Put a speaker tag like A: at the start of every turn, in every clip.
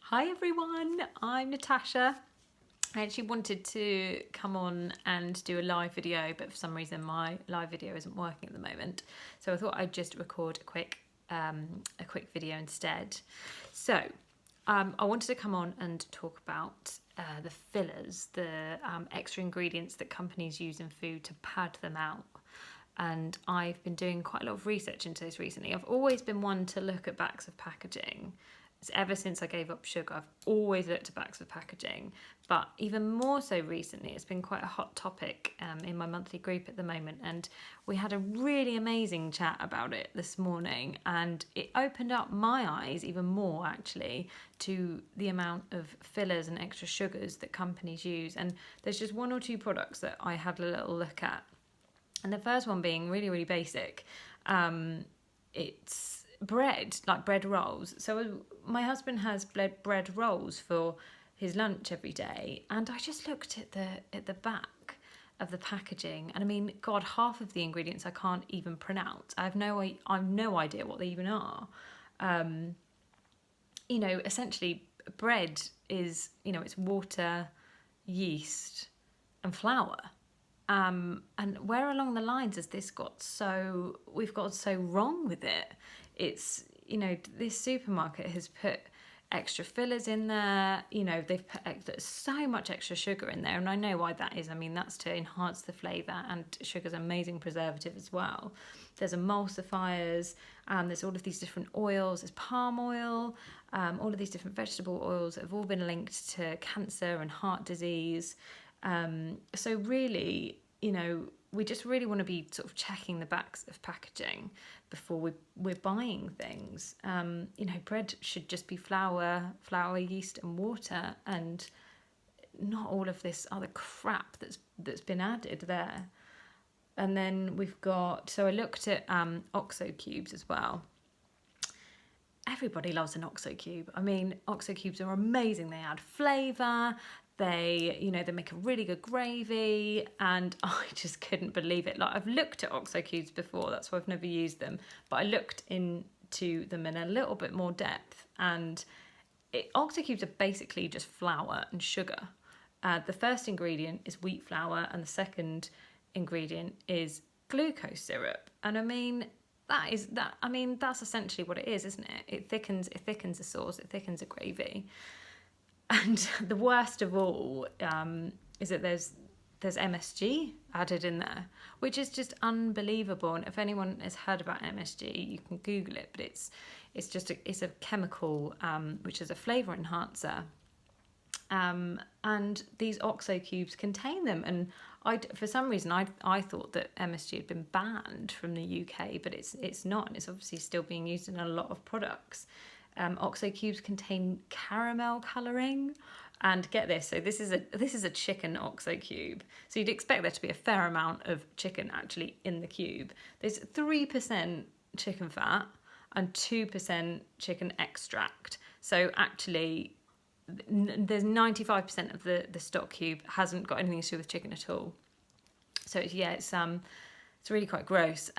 A: Hi everyone, I'm Natasha. I actually wanted to come on and do a live video, but for some reason my live video isn't working at the moment. So I thought I'd just record a quick video instead. So I wanted to come on and talk about the fillers, the extra ingredients that companies use in food to pad them out. And I've been doing quite a lot of research into this recently. I've always been one to look at backs of packaging. Ever since I gave up sugar, I've always looked at backs of packaging. But even more so recently, it's been quite a hot topic in my monthly group at the moment. And we had a really amazing chat about it this morning. And it opened up my eyes even more, actually, to the amount of fillers and extra sugars that companies use. And there's just one or two products that I had a little look at. And the first one being really, really basic. It's bread, like bread rolls. So my husband has bread rolls for his lunch every day, and I just looked at the back of the packaging, and I mean, God, half of the ingredients I can't even pronounce. I've no idea what they even are. Essentially, bread is, it's water, yeast, and flour. And where along the lines has we've got so wrong with it? It's, this supermarket has put extra fillers in there, they've put so much extra sugar in there, and I know why that is. I mean, that's to enhance the flavour, and sugar's an amazing preservative as well. There's emulsifiers, there's all of these different oils, there's palm oil, all of these different vegetable oils that have all been linked to cancer and heart disease. So really, we just really want to be sort of checking the backs of packaging before we're buying things. Bread should just be flour, yeast, and water, and not all of this other crap that's been added there. And then so I looked at OXO cubes as well. Everybody loves an OXO cube. I mean, OXO cubes are amazing. They add flavour. They make a really good gravy, and I just couldn't believe it. Like, I've looked at OXO cubes before, that's why I've never used them, but I looked into them in a little bit more depth, and OXO cubes are basically just flour and sugar. The first ingredient is wheat flour, and the second ingredient is glucose syrup. And I mean, that's essentially what it is, isn't it? It thickens a sauce, it thickens a gravy. And the worst of all is that there's MSG added in there, which is just unbelievable. And if anyone has heard about MSG, you can Google it. But it's a chemical which is a flavour enhancer. And these OXO cubes contain them. And for some reason, I thought that MSG had been banned from the UK, but it's not. And it's obviously still being used in a lot of products. OXO cubes contain caramel colouring, and get this, so this is a chicken OXO cube, so you'd expect there to be a fair amount of chicken actually in the cube. There's 3% chicken fat and 2% chicken extract, so actually there's 95% of the stock cube hasn't got anything to do with chicken at all. So it's really quite gross.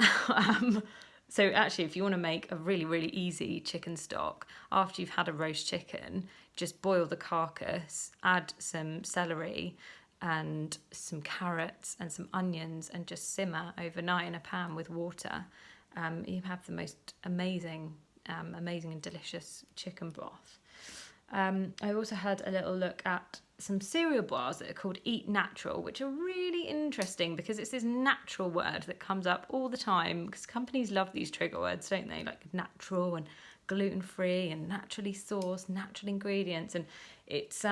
A: So actually, if you want to make a really, really easy chicken stock, after you've had a roast chicken, just boil the carcass, add some celery and some carrots and some onions, and just simmer overnight in a pan with water. You have the most amazing and delicious chicken broth. I also had a little look at some cereal bars that are called Eat Natural, which are really interesting because it's this natural word that comes up all the time, because companies love these trigger words, don't they? Like natural and gluten-free and naturally sourced, natural ingredients. And it's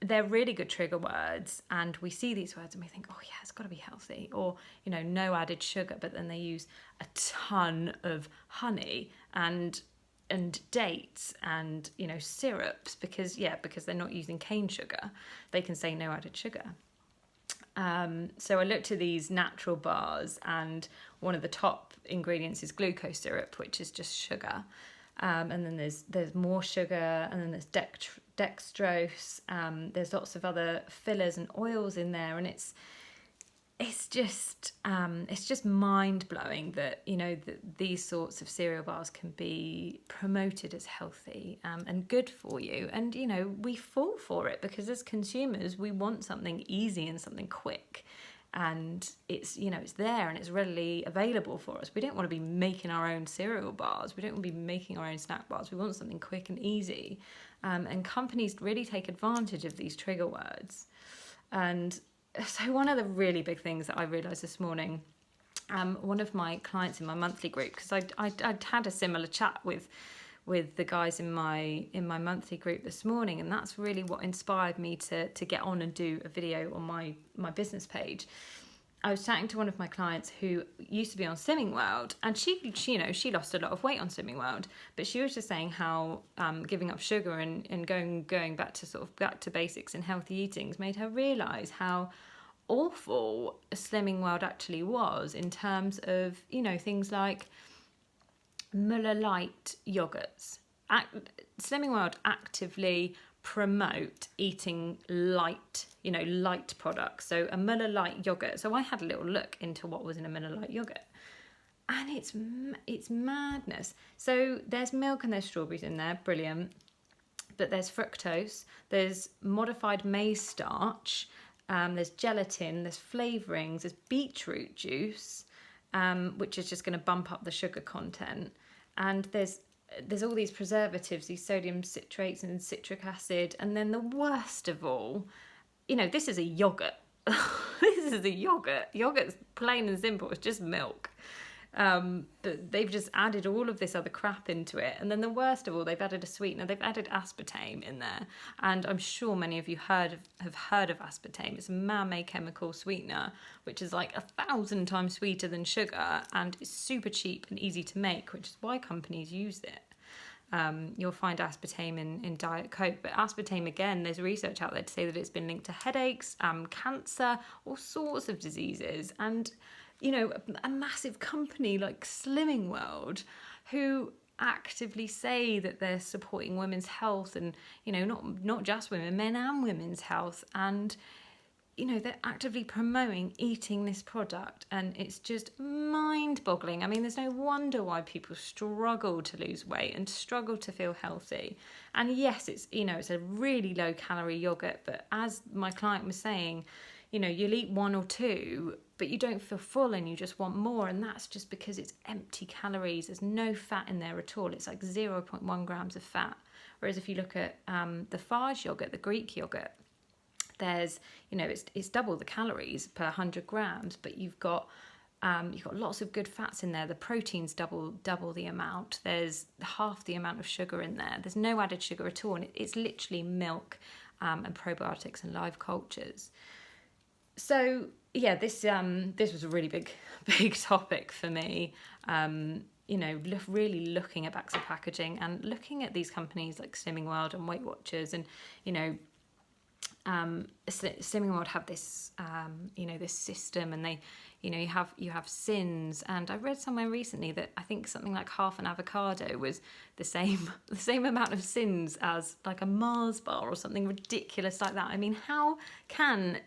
A: they're really good trigger words, and we see these words and we think, oh yeah, it's got to be healthy, or no added sugar, but then they use a ton of honey and dates and syrups, because they're not using cane sugar, they can say no added sugar. So I looked at these natural bars, and one of the top ingredients is glucose syrup, which is just sugar, and then there's more sugar, and then there's dextrose. There's lots of other fillers and oils in there, and it's just mind blowing that, you know, that these sorts of cereal bars can be promoted as healthy, and good for you. And, you know, we fall for it because as consumers, we want something easy and something quick. And it's, you know, it's there and it's readily available for us. We don't want to be making our own cereal bars. We don't want to be making our own snack bars. We want something quick and easy. And companies really take advantage of these trigger words. And so one of the really big things that I realised this morning, one of my clients in my monthly group, because I'd had a similar chat with the guys in my monthly group this morning, and that's really what inspired me to get on and do a video on my business page. I was chatting to one of my clients who used to be on Slimming World, and she you know, she lost a lot of weight on Slimming World, but she was just saying how giving up sugar and going back to sort of back to basics and healthy eatings made her realise how awful Slimming World actually was in terms of, you know, things like Muller Light yogurts. Slimming World actively promote eating light, you know, light products. So a Muller Light yogurt. So I had a little look into what was in a Muller Light yogurt, and it's madness. So there's milk and there's strawberries in there, brilliant. But there's fructose, there's modified maize starch, there's gelatin, there's flavourings, there's beetroot juice, which is just going to bump up the sugar content, and there's all these preservatives, these sodium citrates and citric acid, and then the worst of all, you know, this is a yogurt. This is a yogurt. Yogurt's plain and simple. It's just milk. But they've just added all of this other crap into it. And then the worst of all, they've added a sweetener. They've added aspartame in there. And I'm sure many of you have heard of aspartame. It's a man-made chemical sweetener, which is like 1,000 times sweeter than sugar, and it's super cheap and easy to make, which is why companies use it. You'll find aspartame in Diet Coke, but aspartame, again, there's research out there to say that it's been linked to headaches, cancer, all sorts of diseases. And you know, a massive company like Slimming World, who actively say that they're supporting women's health, and, you know, not just women, men and women's health, and, you know, they're actively promoting eating this product, and it's just mind-boggling. I mean, there's no wonder why people struggle to lose weight and struggle to feel healthy. And yes, it's, you know, it's a really low-calorie yogurt, but as my client was saying, you know, you'll eat one or two, but you don't feel full and you just want more. And that's just because it's empty calories. There's no fat in there at all. It's like 0.1 grams of fat. Whereas if you look at the Farge yogurt, the Greek yogurt, there's, you know, it's double the calories per 100 grams, but you've got lots of good fats in there. The protein's double the amount. There's half the amount of sugar in there. There's no added sugar at all. And it's literally milk and probiotics and live cultures. So yeah, this was a really big topic for me. You know, really looking at backs of packaging and looking at these companies like Slimming World and Weight Watchers, and, you know, Slimming World have this you know, this system, and they, you know, you have sins. And I read somewhere recently that I think something like half an avocado was the same amount of sins as like a Mars bar or something ridiculous like that. I mean, how can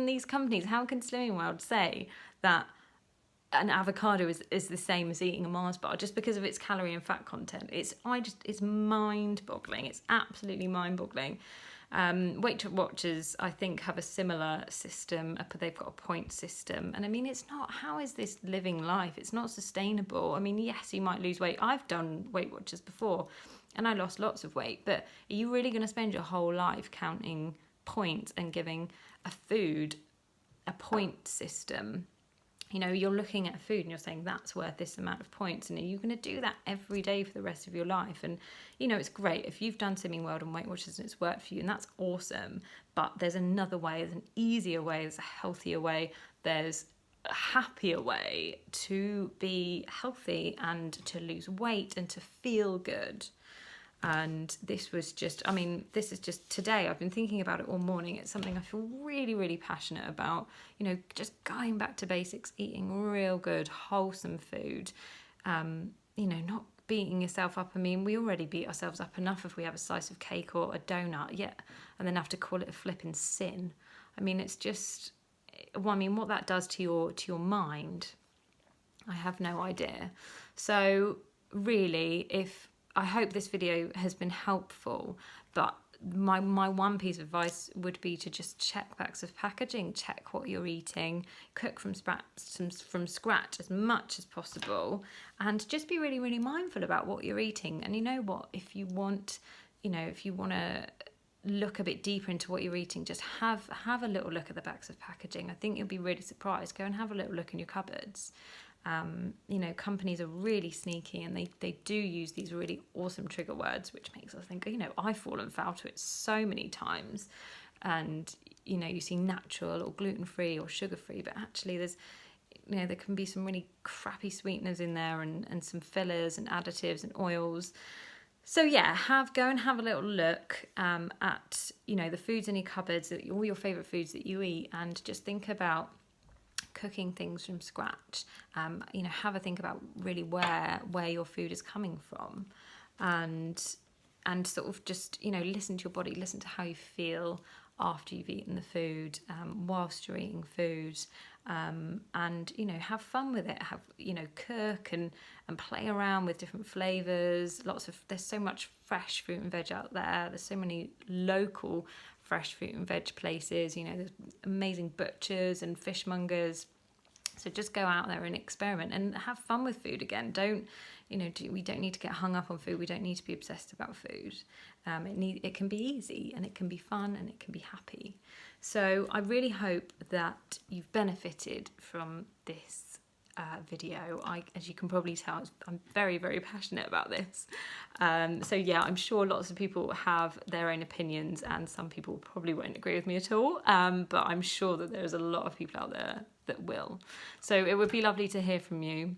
A: these companies, how can Slimming World say that an avocado is the same as eating a Mars bar just because of its calorie and fat content? It's mind-boggling. It's absolutely mind-boggling. Weight Watchers, I think, have a similar system. They've got a point system, and I mean, it's not. How is this living life? It's not sustainable. I mean, yes, you might lose weight. I've done Weight Watchers before, and I lost lots of weight. But are you really going to spend your whole life counting points and giving a food a point system? You know, you're looking at food and you're saying that's worth this amount of points, and are you going to do that every day for the rest of your life? And, you know, it's great if you've done Slimming World and Weight Watchers and it's worked for you, and that's awesome. But there's another way, there's an easier way, there's a healthier way, there's a happier way to be healthy and to lose weight and to feel good. And this was just, I mean, this is just today. I've been thinking about it all morning. It's something I feel really, really passionate about. You know, just going back to basics, eating real good, wholesome food. You know, not beating yourself up. I mean, we already beat ourselves up enough if we have a slice of cake or a donut, and then have to call it a flipping sin. I mean, it's just, well, I mean, what that does to your mind, I have no idea. So really, I hope this video has been helpful, but my one piece of advice would be to just check backs of packaging, check what you're eating, cook from scratch as much as possible, and just be really, really mindful about what you're eating. And you know what, if you want to look a bit deeper into what you're eating, just have a little look at the backs of packaging. I think you'll be really surprised. Go and have a little look in your cupboards. Companies are really sneaky, and they do use these really awesome trigger words, which makes us think, I've fallen foul to it so many times. And, you see natural or gluten-free or sugar-free, but actually there can be some really crappy sweeteners in there, and some fillers and additives and oils. So yeah, go and have a little look at, the foods in your cupboards, all your favourite foods that you eat, and just think about cooking things from scratch. Have a think about really where your food is coming from, and sort of just listen to your body, listen to how you feel after you've eaten the food, whilst you're eating food, and have fun with it. Cook and play around with different flavors. There's so much fresh fruit and veg out there. There's so many local fresh fruit and veg places. There's amazing butchers and fishmongers. So just go out there and experiment and have fun with food again. We don't need to get hung up on food. We don't need to be obsessed about food. It can be easy, and it can be fun, and it can be happy. So I really hope that you've benefited from this video. As you can probably tell, I'm very, very passionate about this. So yeah, I'm sure lots of people have their own opinions, and some people probably won't agree with me at all. But I'm sure that there's a lot of people out there that will. So it would be lovely to hear from you.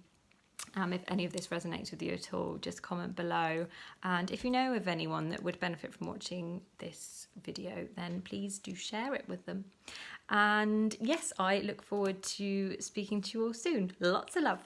A: If any of this resonates with you at all, just comment below. And if you know of anyone that would benefit from watching this video, then please do share it with them. And yes, I look forward to speaking to you all soon. Lots of love.